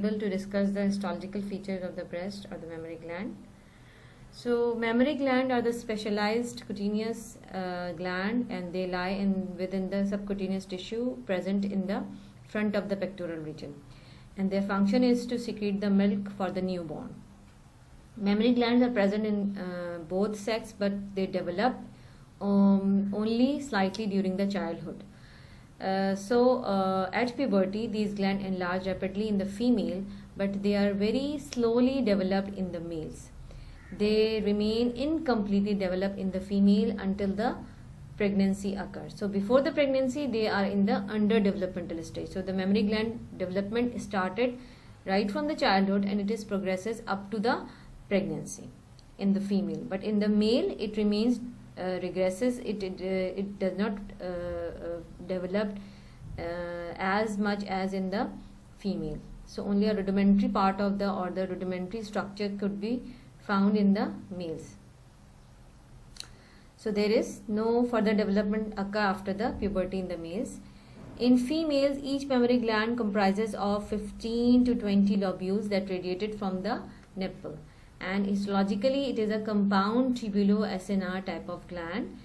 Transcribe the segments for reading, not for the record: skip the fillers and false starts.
able to discuss the histological features of the breast or the mammary gland. So mammary gland are the specialized cutaneous gland, and they lie within the subcutaneous tissue present in the front of the pectoral region, and their function is to secrete the milk for the newborn. Mammary glands are present in both sex, but they develop only slightly during the childhood. At puberty, these glands enlarge rapidly in the female, but they are very slowly developed in the males. They remain incompletely developed in the female until the pregnancy occurs. So before the pregnancy, they are in the underdevelopmental stage. So the mammary gland development started right from the childhood, and it is progresses up to the pregnancy in the female. But in the male, it remains regresses. It does not develop as much as in the female. So only a rudimentary part of the rudimentary structure could be found in the males. So there is no further development occur after the puberty in the males. In females, each mammary gland comprises of 15 to 20 lobules that radiated from the nipple, and histologically it is a compound tubulo-acinar type of gland.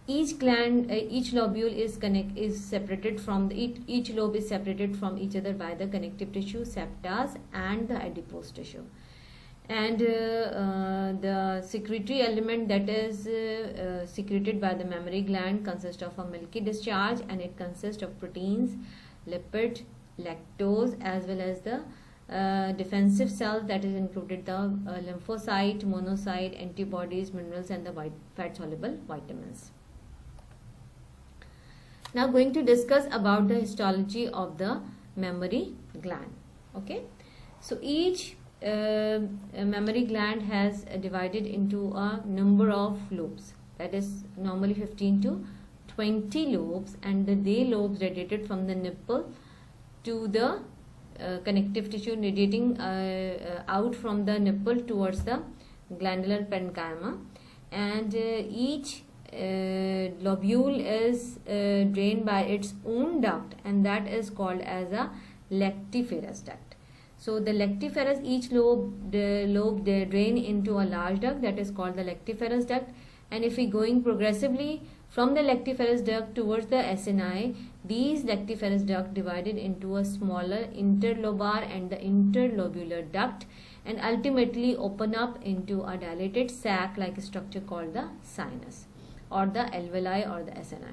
Each lobule is separated from each lobe is separated from each other by the connective tissue, septas, and the adipose tissue. And the secretory element that is secreted by the mammary gland consists of a milky discharge, and it consists of proteins, lipid, lactose, as well as the defensive cells, that is included the lymphocyte, monocyte, antibodies, minerals, and the fat soluble vitamins. Now going to discuss about the histology of the mammary gland. Okay, so each mammary gland has divided into a number of lobes, that is normally 15 to 20 lobes, and they lobes radiated from the nipple to the connective tissue, radiating out from the nipple towards the glandular parenchyma, and each lobule is drained by its own duct, and that is called as a lactiferous duct. So the lactiferous, each lobe they drain into a large duct, that is called the lactiferous duct. And if we going progressively from the lactiferous duct towards the acini, these lactiferous duct divided into a smaller interlobar and the interlobular duct, and ultimately open up into a dilated sac-like structure called the sinus, or the alveoli, or the acini.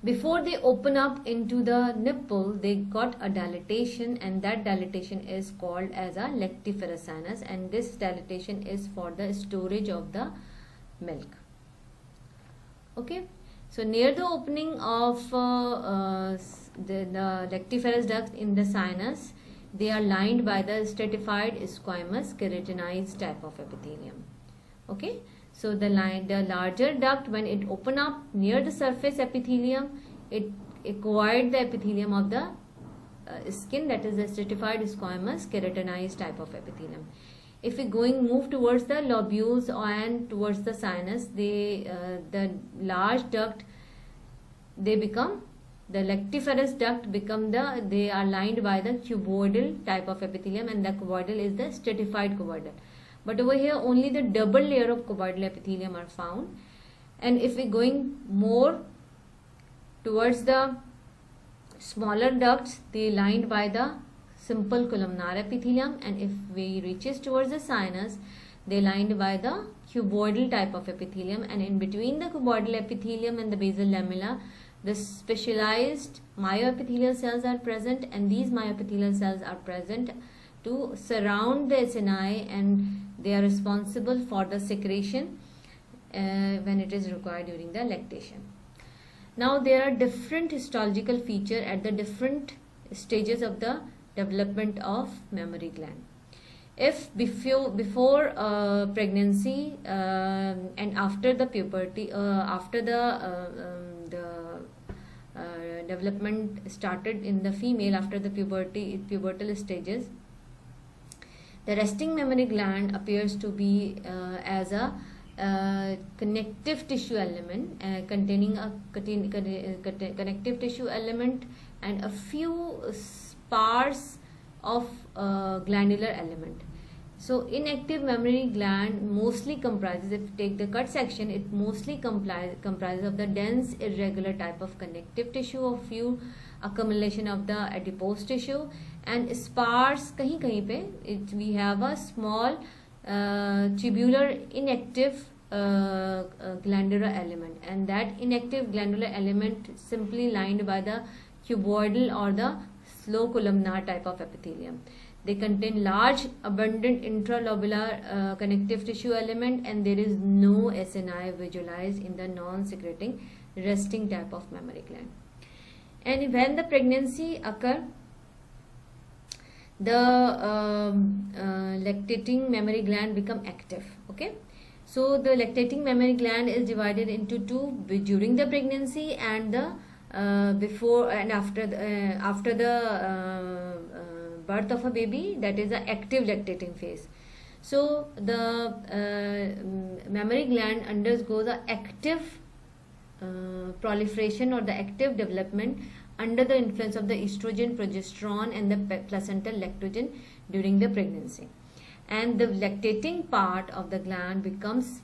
Before they open up into the nipple, they got a dilatation, and that dilatation is called as a lactiferous sinus, and this dilatation is for the storage of the milk. Okay, so near the opening of the lactiferous ducts in the sinus, they are lined by the stratified squamous keratinized type of epithelium. Okay, so the larger duct, when it open up near the surface epithelium, it acquired the epithelium of the skin, that is the stratified squamous keratinized type of epithelium. If we move towards the lobules and towards the sinus, the large duct, the lactiferous duct they are lined by the cuboidal type of epithelium, and the cuboidal is the stratified cuboidal. But over here only the double layer of cuboidal epithelium are found. And if we going more towards the smaller ducts, they lined by the simple columnar epithelium, and if we reaches towards the sinus, they lined by the cuboidal type of epithelium, and in between the cuboidal epithelium and the basal lamella, the specialized myoepithelial cells are present, and these myoepithelial cells are present to surround the acini, and they are responsible for the secretion when it is required during the lactation. Now there are different histological features at the different stages of the development of mammary gland. If before pregnancy and after the puberty, after the development started in the female after the pubertal stages, the resting mammary gland appears to be as a connective tissue element, containing a connective tissue element and a few sparse of glandular element. So inactive mammary gland mostly comprises, if you take the cut section, it mostly comprises of the dense irregular type of connective tissue of few accumulation of the adipose tissue and sparse kahin pe we have a small tubular inactive glandular element, and that inactive glandular element simply lined by the cuboidal or the slow columnar type of epithelium. They contain large abundant intralobular connective tissue element, and there is no SNI visualized in the non-secreting resting type of mammary gland. And when the pregnancy occur, the lactating mammary gland become active. Okay, so the lactating mammary gland is divided into two during the pregnancy and the before and after the birth of a baby, that is the active lactating phase. So the mammary gland undergoes the active proliferation or the active development under the influence of the estrogen, progesterone and the placental lactogen during the pregnancy, and the lactating part of the gland becomes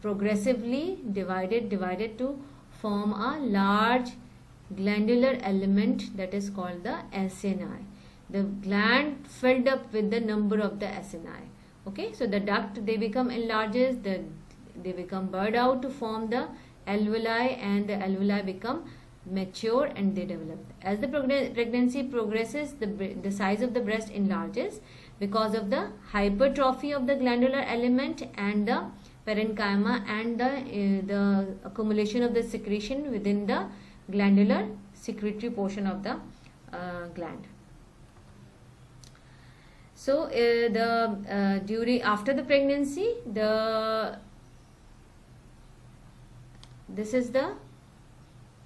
progressively divided to form a large glandular element that is called the SNI. The gland filled up with the number of the SNI. Okay, so the duct they become enlarges, they become burred out to form the alveoli, and the alveoli become mature and they develop. As the pregnancy progresses, the size of the breast enlarges because of the hypertrophy of the glandular element and the parenchyma and the accumulation of the secretion within the glandular secretory portion of the gland. So after the pregnancy, this is the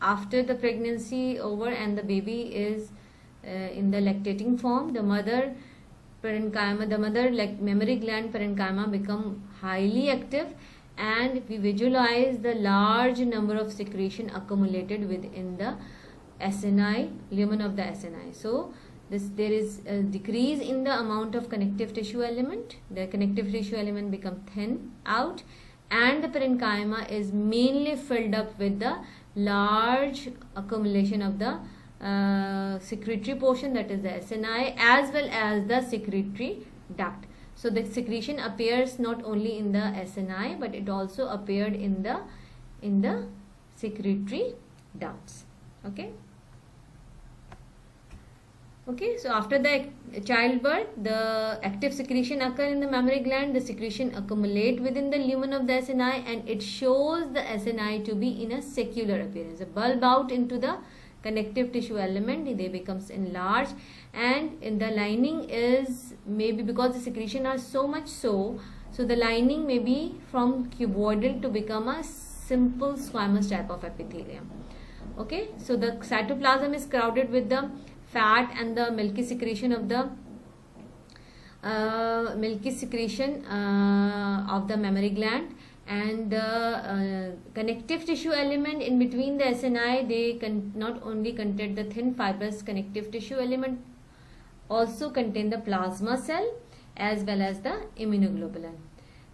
after the pregnancy over and the baby is in the lactating form, the mother mammary gland parenchyma become highly active, and we visualize the large number of secretion accumulated within the SNI, lumen of the SNI. So there is a decrease in the amount of connective tissue element. The connective tissue element become thin out, and the parenchyma is mainly filled up with the large accumulation of the secretory portion, that is the SNI, as well as the secretory duct. So the secretion appears not only in the SNI, but it also appeared in the secretory ducts. Okay, so after the childbirth, the active secretion occur in the mammary gland. The secretion accumulate within the lumen of the SNI, and it shows the SNI to be in a secular appearance. A bulb out into the connective tissue element, they becomes enlarged, and in the lining is maybe because the secretion are so much so the lining may be from cuboidal to become a simple squamous type of epithelium. Okay, so the cytoplasm is crowded with the fat and the milky secretion of the mammary gland, and the connective tissue element in between the SNI, they not only contain the thin fibrous connective tissue element, also contain the plasma cell as well as the immunoglobulin.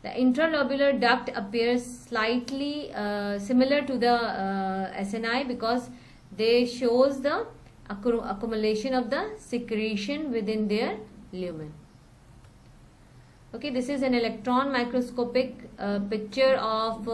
The intralobular duct appears slightly similar to the SNI because they shows the accumulation of the secretion within their lumen. Okay, this is an electron microscopic picture of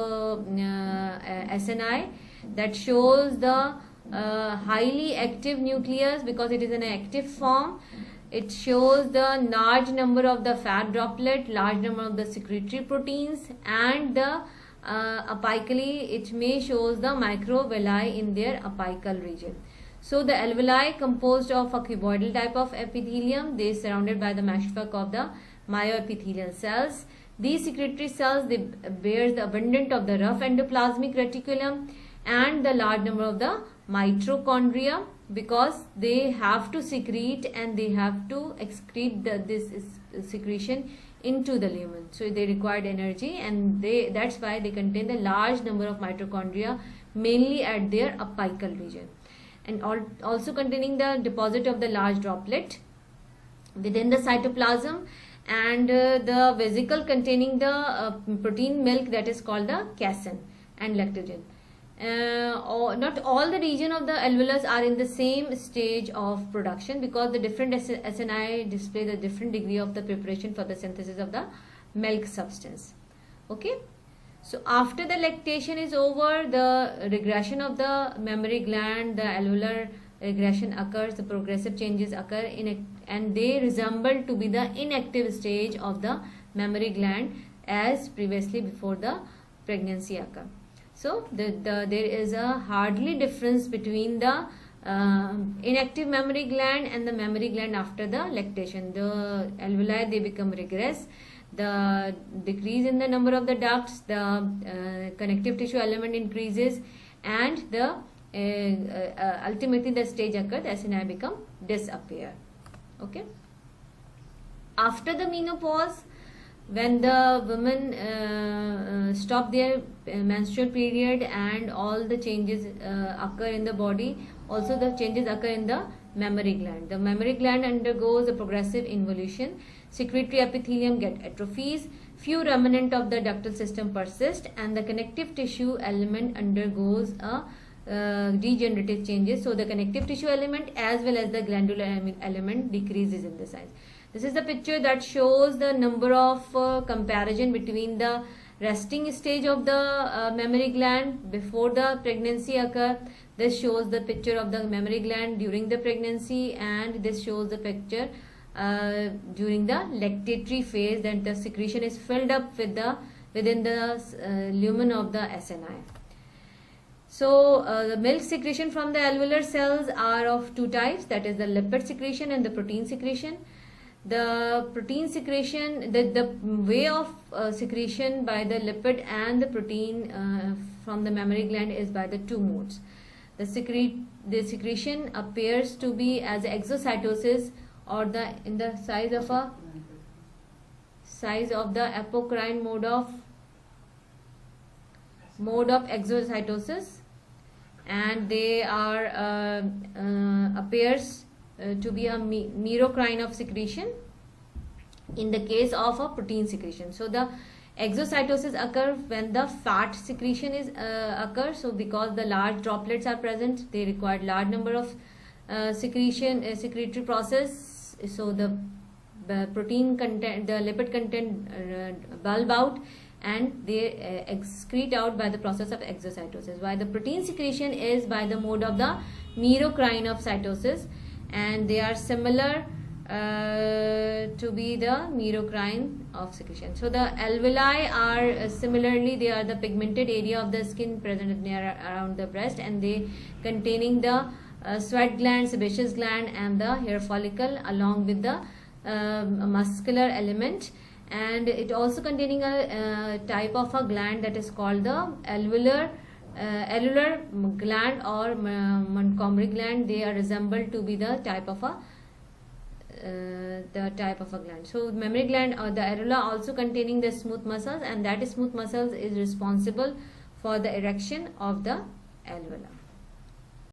SNI that shows the highly active nucleus because it is an active form. It shows the large number of the fat droplet, large number of the secretory proteins, and the apically it may shows the microvilli in their apical region. So the alveoli composed of a cuboidal type of epithelium, they surrounded by the meshwork of the myoepithelial cells. These secretory cells, they bear the abundant of the rough endoplasmic reticulum and the large number of the mitochondria, because they have to secrete and they have to excrete this secretion into the lumen. So they required energy, and that's why they contain the large number of mitochondria mainly at their apical region, and also containing the deposit of the large droplet within the cytoplasm, and the vesicle containing the protein milk, that is called the casein and lactogen. Not all the region of the alveolus are in the same stage of production, because the different SNI display the different degree of the preparation for the synthesis of the milk substance. Okay, so after the lactation is over, the regression of the mammary gland, the alveolar regression occurs, the progressive changes occur and they resemble to be the inactive stage of the mammary gland as previously before the pregnancy occur. So there is a hardly difference between the inactive mammary gland and the mammary gland after the lactation. The alveoli, they become regress, the decrease in the number of the ducts, the connective tissue element increases, and the ultimately the stage occurs, the SNI become disappear. Okay. After the menopause, when the women stop their menstrual period and all the changes occur in the body, also the changes occur in the mammary gland. The mammary gland undergoes a progressive involution. Secretory epithelium get atrophies. Few remnant of the ductal system persist, and the connective tissue element undergoes a degenerative changes. So the connective tissue element as well as the glandular element decreases in the size. This is the picture that shows the number of comparison between the resting stage of the mammary gland before the pregnancy occur. This shows the picture of the mammary gland during the pregnancy, and this shows the picture during the lactatory phase, that the secretion is filled up with the within the lumen of the SNI. So the milk secretion from the alveolar cells are of two types, that is the lipid secretion and the protein secretion. The protein secretion, the way of secretion by the lipid and the protein from the mammary gland is by the two modes. The secretion appears to be as exocytosis, or in the size of the apocrine mode of exocytosis, and they are appears to be a merocrine of secretion in the case of a protein secretion. So the exocytosis occur when the fat secretion is occurs. So because the large droplets are present, they require large number of secretory process. So the protein content, the lipid content bulb out, and they excrete out by the process of exocytosis, while the protein secretion is by the mode of the merocrine of cytosis, and they are similar to be the merocrine of secretion. So the alveoli are similarly, they are the pigmented area of the skin present near around the breast, and they containing the sweat gland, sebaceous gland, and the hair follicle along with the muscular element, and it also containing a type of a gland that is called the alveolar gland or Montgomery gland. They are resembled to be the type of a gland. So mammary gland or the areola also containing the smooth muscles, and that smooth muscles is responsible for the erection of the alveola.